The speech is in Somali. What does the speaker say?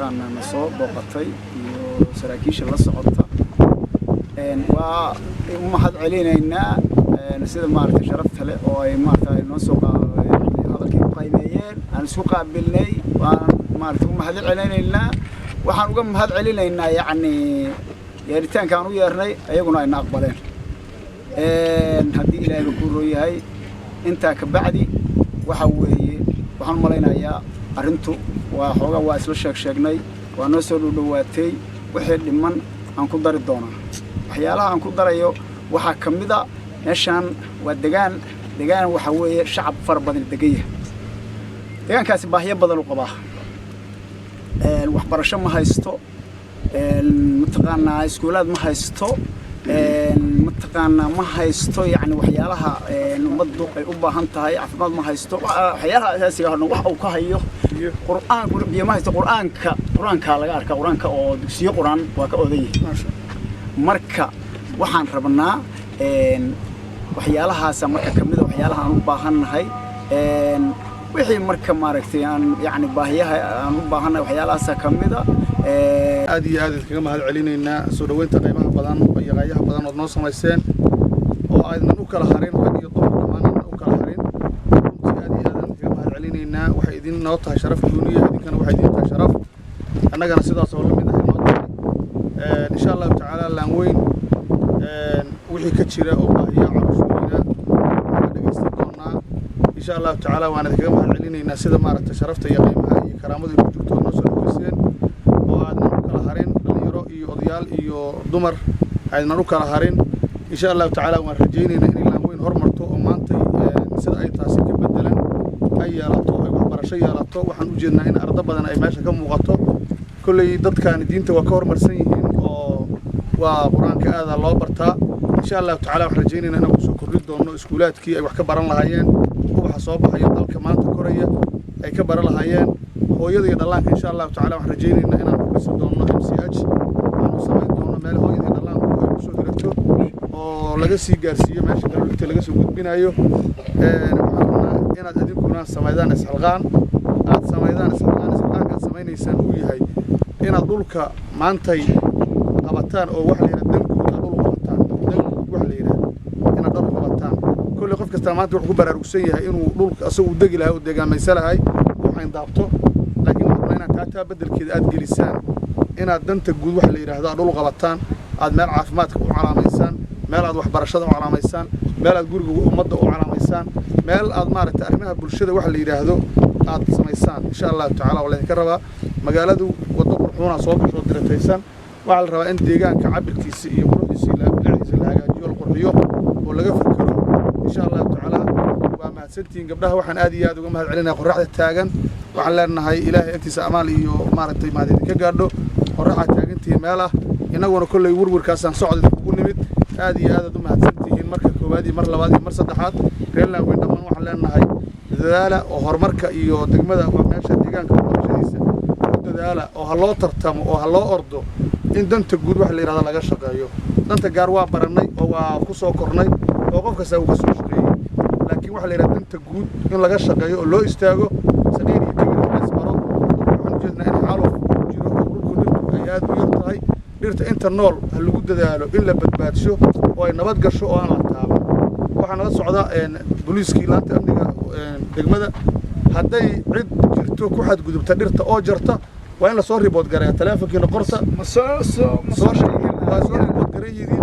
mataqaana na soo booqatay iyo saraakiisha la socota waa u mahad celinaynaa sida maaragtay sharafta leh oo ay maaragtay noo soo hadalkii u qaymeeyeen aan isku qaabilnay waan maaragtay u mahad celinaynaa waxaan uga mahad celinaynaa yacni yeeritaankaan u yeernay ayaguna ayna aqbaleen haddii ilaahay ku rooyahay intaa ka bacdi waxa weeye waxaan malaynayaa arrintu waa xoogaa waa isla sheegnay waa noo soo dhawaatay wixii dhiman aan ku dari doonaa waxyaalaha aan ku darayo waxaa ka mid ah meeshaan waa degaan waxa weeye shacab fara badan degan yahay deegaankaasi baahiyo badan u qabaa waxbarasho ma haysto mataqaanaa iskuulaad ma haysto mataqaanaa ma haysto yani waxyaalaha ummaddu ay u baahan tahay caafimaad ma haysto waxyaalaha asaasiga ah wax uu ka hayo qur'aanku biyo ma haysto qur'aanka laga arkaa qur'aanka oo dugsiyo qur'aan waa ka odan yahay marka waxaan rabnaa waxyaalahaas marka kamid waxyaalaha aan u baahannahay wixii marka maaragtay aan yani baahiyaha aan u baahannahay waxyaalahaas kamid aad iyo aad kaga mahad celinaynaa soo dhaweynta qiimaha badan iyo qaayaha badan oo noo sameeyeen oo aynan u kala harin rag iyo dumar dhammaan u kala harin aad iyo aad kaga mahad celinaynaa waxa idin noo tahay sharaf duuniya idinkana waxa idin tahay sharaf annagana sidaas oo la mid ah noo tahay insha Allah ta'ala laan weyn wixii ka jira oo baahiya carruurta dhageysan doonaa insha Allah ta'ala waan idinkaga mahad celinaynaa sida maaragtay sharafta iyo qiimaha iyo karaamada ku jirto noo soo dhaweyseen iyo dumar aynan u kala harin insha Allah ta'ala waan rajaynaynaa in la weyn hormarto oo maanta sida ay taasi ka bedelan ay yeelato ay waxbarasho yeelato waxaan u jeednaa in arday badan ay meesha ka muuqato kulay dadkan diinta waa ka hormarsan yihiin oo waa quraanka aad loo bartaa insha Allah ta'ala waxaan rajaynaynaa inaan ku soo kordhin doono iskuulaadkii ay wax ka baran lahaayeen waxa soo baxaya dalka maanta koraya ay ka baran lahaayeen hooyada iyo dhallaanka insha Allah ta'ala waxaan rajaynaynaa inaan ku soo doono MCH samayn doono meel hooyada dhallaanku ay ku soo hirato oo laga sii gaarsiiyo meesha dalka laga soo gudbinayo inaad adinkuna sameeyaan isxilqaan aad sameynaysan uu yahay inaad dhulka maantay qabataan oo wax la yiraahdo كل قف كسر مانت وحكو براروسية إنه دول أسوي دقي لها ودقي ما يسالهاي وحين ضابطه لكن أنا كاتها بدل كذا أدقي لسان إن أدنت الجود واحد اللي يراه دول غلطان عاد مال عافمات وعلى ميسان مال عاد وح برشة وعلى ميسان مال عاد جورج ومضة وعلى ميسان مال عاد مار تأرمها بالشدة واحد اللي يراه عاد ميسان إن شاء الله تعالى ولا يكررها مجالاته وتقول حونا صوب شو درتيسان وعلى الرواء أنت ديجان كعبر كيسي يبرد يسي لا بالعز الهجاجي والقرية ولا جفكره إن شاء الله تعالى وما سنتين قبلها وحن آدي ياد وما علينا قرعة التاجن وعلنا هاي إلهي أنت سأمالي ومارتي ما ذيك قالوا قرعة التاجن تي ماله ينقون كل يورور كاسان صعد يكون نمت آدي هذا وما سنتين مركز كوبادي مرة لبادي مرة صدحات قلنا وين دمن وحلنا هاي ذالا وهر مركز إيو تجمده وماشى تيجان كبرشيسة ذالا وهلا ترتم وهلا أرضه إن دنت الجود واحد اللي هذا لقى شقايو دنت جاروا برني أو كوسو كورني وقف كساو كسو شقي لكن واحد اللي دنت الجود إن لقى شقايو لو يستاجو سنين يجيبوا ناس برا وحن جدنا إن حالف جرو كل أياد ويرتاي درت إنترنول هالجود ذاله إلا بدباتشو وينبض قشوا أنا تابع وحنا الصعداء بوليس كيلانت أمنية دجمده هدي عد جرتو كحد جود بتدرت أو جرته وين صار ريبوت جرى تلافك إنه قرصة صار ريبوت جرى يدين